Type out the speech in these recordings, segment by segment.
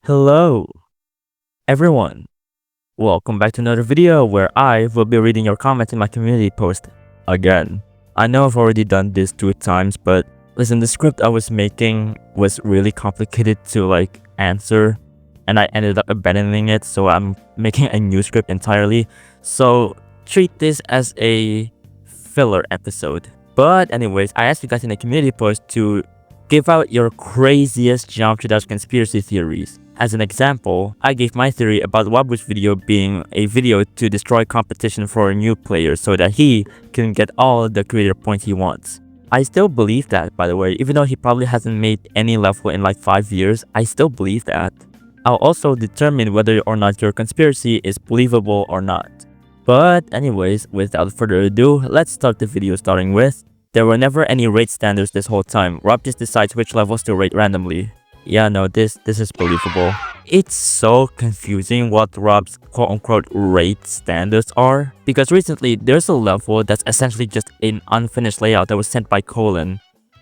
Hello, everyone. Welcome back to another video where I will be reading your comments in my community post again. I know I've already done this 2 times, but listen, the script I was making was really complicated to answer, and I ended up abandoning it, so I'm making a new script entirely. So treat this as a filler episode. But anyways, I asked you guys in the community post to give out your craziest Geometry Dash conspiracy theories. As an example, I gave my theory about Wabu's video being a video to destroy competition for a new player so that he can get all the creator points he wants. I still believe that, by the way, even though he probably hasn't made any level in like 5 years, I still believe that. I'll also determine whether or not your conspiracy is believable or not. But anyways, without further ado, let's start the video starting with, there were never any rate standards this whole time. Rob just decides which levels to rate randomly. Yeah, no, this is believable. It's so confusing what Rob's quote-unquote rate standards are, because recently there's a level that's essentially just an unfinished layout that was sent by Colin,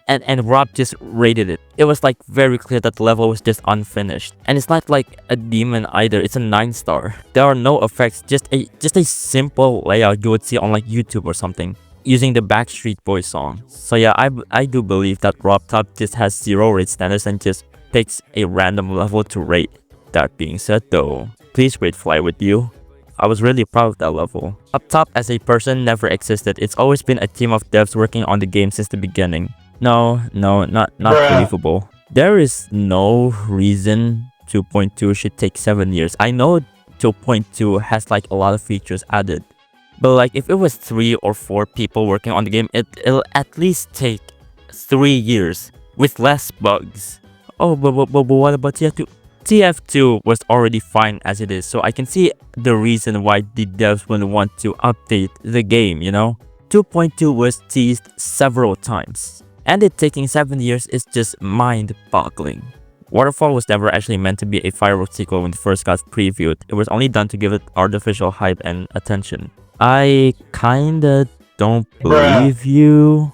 and Rob just rated it. It was like very clear that the level was just unfinished, and it's not like a demon either. It's a 9-star. There are no effects, just a simple layout you would see on like YouTube or something, using the Backstreet Boys song. So yeah, I do believe that RobTop just has 0 rate standards and just picks a random level to rate. That being said though, please rate Fly With You. I was really proud of that level. Up Top as a person never existed. It's always been a team of devs working on the game since the beginning. No, not believable. There is no reason 2.2 should take 7 years. I know 2.2 has like a lot of features added, but like if it was 3 or 4 people working on the game, it'll at least take 3 years with less bugs. Oh, but what about TF2? TF2 was already fine as it is, so I can see the reason why the devs would want to update the game, you know? 2.2 was teased several times, and it taking 7 years is just mind-boggling. Waterfall was never actually meant to be a fireworks sequel when it first got previewed. It was only done to give it artificial hype and attention. I kinda don't believe you.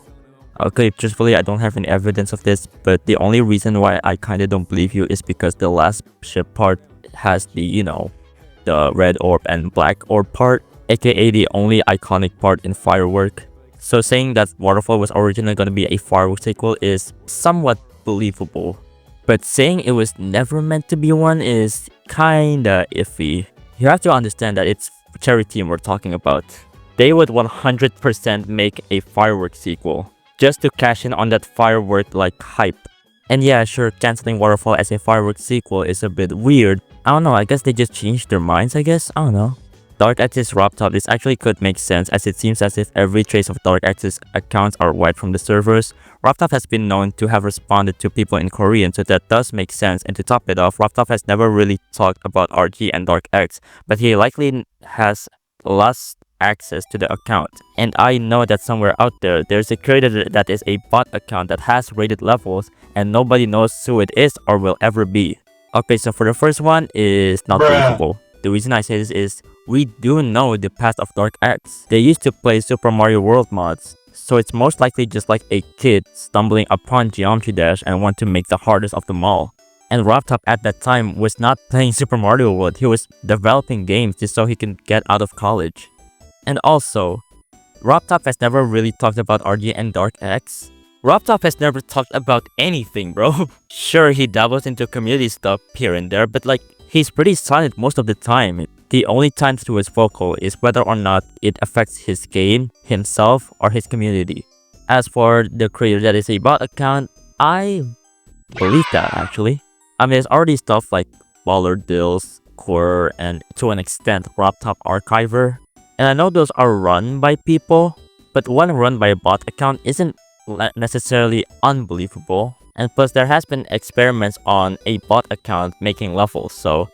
Okay, truthfully, I don't have any evidence of this, but the only reason why I kinda don't believe you is because the last ship part has the, you know, the red orb and black orb part, aka the only iconic part in Firework. So saying that Waterfall was originally gonna be a Firework sequel is somewhat believable, but saying it was never meant to be one is kinda iffy. You have to understand that it's Cherry Team we're talking about. They would 100% make a Firework sequel, just to cash in on that Firework like hype. And yeah, sure, canceling Waterfall as a Firework sequel is a bit weird. I don't know, I guess they just changed their minds, I guess? I don't know. Dark Axis RobTop, this actually could make sense, as it seems as if every trace of Dark Axis accounts are wiped from the servers. RobTop has been known to have responded to people in Korean, so that does make sense. And to top it off, RobTop has never really talked about RG and Dark X, but he likely has lost access to the account. And I know that somewhere out there, there's a creator that is a bot account that has rated levels, and nobody knows who it is or will ever be. Okay, so for the first one is not believable. The reason I say this is, we do know the past of Dark X. They used to play Super Mario World mods, so it's most likely just like a kid stumbling upon Geometry Dash and want to make the hardest of them all. And RobTop at that time was not playing Super Mario World, he was developing games just so he can get out of college. And also, RobTop has never really talked about RG and Dark X. RobTop has never talked about anything, bro. Sure, he dabbles into community stuff here and there, but like, he's pretty silent most of the time. The only times he was vocal is whether or not it affects his game, himself, or his community. As for the creator that is a bot account, I believe that actually. I mean, there's already stuff like Baller Deals, Core, and to an extent, RobTop Archiver. And I know those are run by people, but one run by a bot account isn't necessarily unbelievable. And plus, there has been experiments on a bot account making levels, so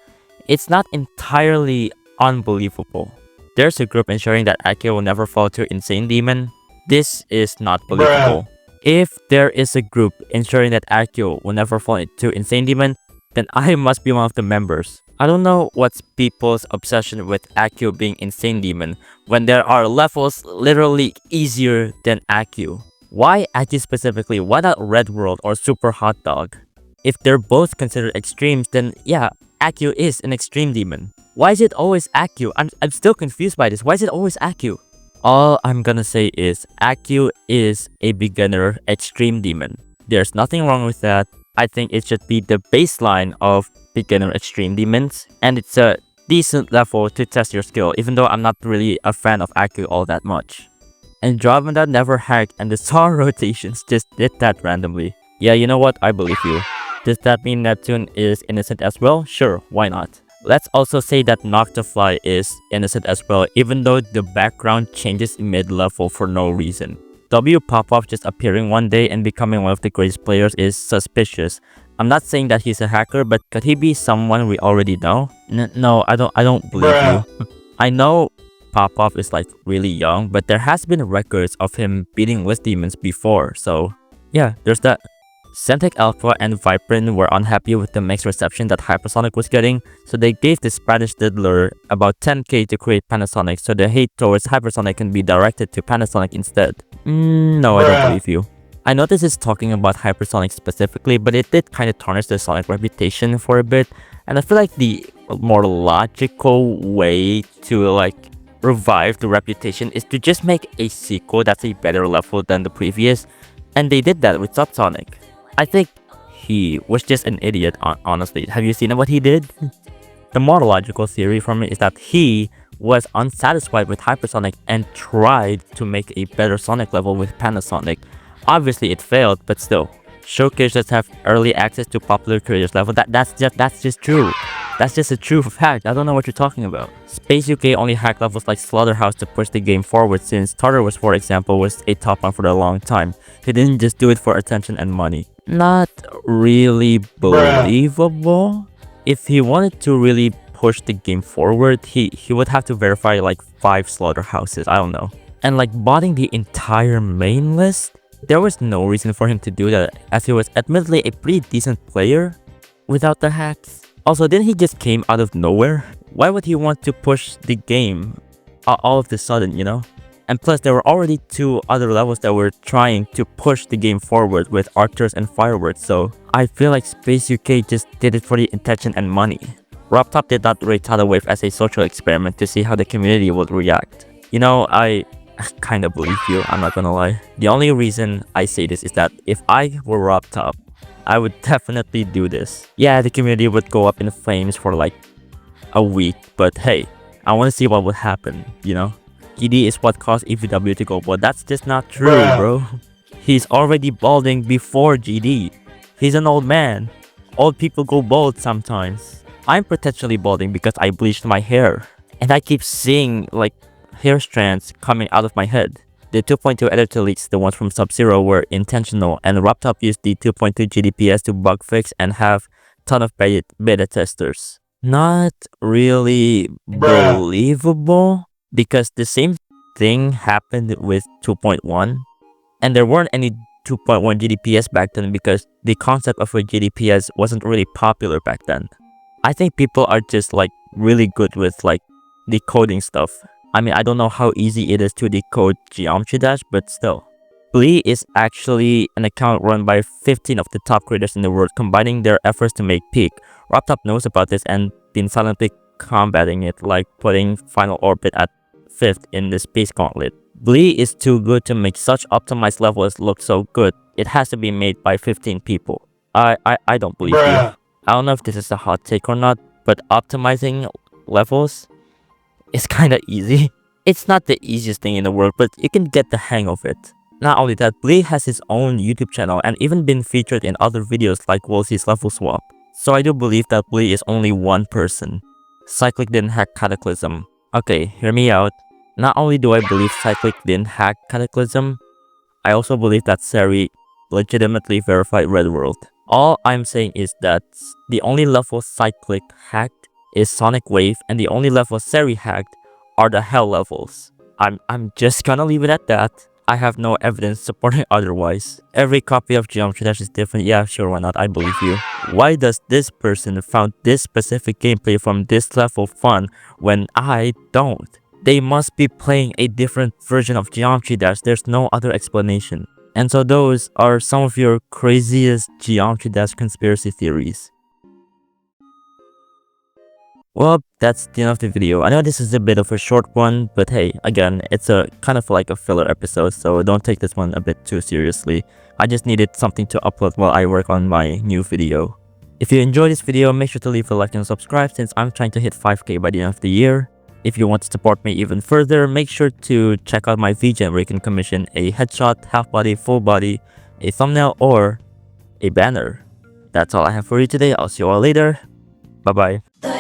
it's not entirely unbelievable. There's a group ensuring that Akio will never fall to Insane Demon. This is not believable. If there is a group ensuring that Akio will never fall into Insane Demon, then I must be one of the members. I don't know what's people's obsession with Akio being Insane Demon when there are levels literally easier than Akio. Why Akio specifically? Why not Red World or Super Hot Dog? If they're both considered extremes, then yeah, Akio is an extreme demon. Why is it always Akio? I'm still confused by this. Why is it always Akio? All I'm gonna say is Akio is a beginner extreme demon. There's nothing wrong with that. I think it should be the baseline of beginner extreme demons, and it's a decent level to test your skill, even though I'm not really a fan of Akio all that much. Andromeda never hacked and the star rotations just did that randomly. Yeah, you know what? I believe you. Does that mean Neptune is innocent as well? Sure, why not? Let's also say that Noctafly is innocent as well, even though the background changes mid-level for no reason. W Popov just appearing one day and becoming one of the greatest players is suspicious. I'm not saying that he's a hacker, but could he be someone we already know? No, I don't believe you. I know Popov is like really young, but there has been records of him beating with demons before, so yeah, there's that. Centec Alpha and Viprin were unhappy with the mixed reception that Hypersonic was getting, so they gave the Spanish diddler about 10k to create Panasonic, so the hate towards Hypersonic can be directed to Panasonic instead. No, I don't believe you. I know this is talking about Hypersonic specifically, but it did kind of tarnish the Sonic reputation for a bit, and I feel like the more logical way to like revive the reputation is to just make a sequel that's a better level than the previous, and they did that with Subsonic. I think he was just an idiot, honestly. Have you seen what he did? The more logical theory from it is that he was unsatisfied with Hypersonic and tried to make a better Sonic level with Panasonic. Obviously it failed, but still. Showcase just have early access to popular creators level. That's just true. That's just a true fact. I don't know what you're talking about. SpaceUK only hacked levels like Slaughterhouse to push the game forward, since Tartarus, for example, was a top one for a long time. He didn't just do it for attention and money. Not really believable. If he wanted to really push the game forward, he would have to verify like 5 Slaughterhouses, I don't know. And like botting the entire main list, there was no reason for him to do that, as he was admittedly a pretty decent player without the hacks. Also, didn't he just came out of nowhere? Why would he want to push the game all of a sudden, you know? And plus, there were already 2 other levels that were trying to push the game forward with Arcturs and Fireworks, so I feel like SpaceUK just did it for the attention and money. RobTop did not rate Tidal Wave as a social experiment to see how the community would react. You know, I kinda believe you, I'm not gonna lie. The only reason I say this is that if I were RobTop, I would definitely do this. Yeah, the community would go up in flames for like a week, but hey, I want to see what would happen, you know? GD is what caused EVW to go bald. That's just not true, bro. He's already balding before GD. He's an old man. Old people go bald sometimes. I'm potentially balding because I bleached my hair, and I keep seeing like hair strands coming out of my head. The 2.2 editor leaks, the ones from Sub-Zero, were intentional, and RobTop used the 2.2 GDPS to bug fix and have ton of beta testers. Not really believable, because the same thing happened with 2.1, and there weren't any 2.1 GDPS back then because the concept of a GDPS wasn't really popular back then. I think people are just like really good with like decoding stuff. I mean, I don't know how easy it is to decode Geometry Dash, but still. Blee is actually an account run by 15 of the top creators in the world, combining their efforts to make peak. RobTop knows about this and been silently combating it, like putting Final Orbit at 5th in the Space Gauntlet. Blee is too good to make such optimized levels look so good. It has to be made by 15 people. I don't believe you. I don't know if this is a hot take or not, but optimizing levels is kinda easy. It's not the easiest thing in the world, but you can get the hang of it. Not only that, Blee has his own YouTube channel and even been featured in other videos like Wolsey's Level Swap. So I do believe that Blee is only one person. Cyclic didn't hack Cataclysm. Okay, hear me out. Not only do I believe Cyclic didn't hack Cataclysm, I also believe that Seri legitimately verified Red World. All I'm saying is that the only level Cyclic hacked is Sonic Wave, and the only level Seri hacked are the Hell levels. I'm just gonna leave it at that. I have no evidence supporting otherwise. Every copy of Geometry Dash is different. Yeah, sure, why not? I believe you. Why does this person found this specific gameplay from this level fun when I don't? They must be playing a different version of Geometry Dash. There's no other explanation. And so those are some of your craziest geometry dash conspiracy theories. Well, that's the end of the video. I know this is a bit of a short one, but hey, again, it's a kind of like a filler episode, so don't take this one a bit too seriously. I just needed something to upload while I work on my new video. If you enjoyed this video, make sure to leave a like and subscribe since I'm trying to hit 5k by the end of the year. If you want to support me even further, make sure to check out my VGen where you can commission a headshot, half body, full body, a thumbnail, or a banner. That's all I have for you today. I'll see you all later. Bye bye.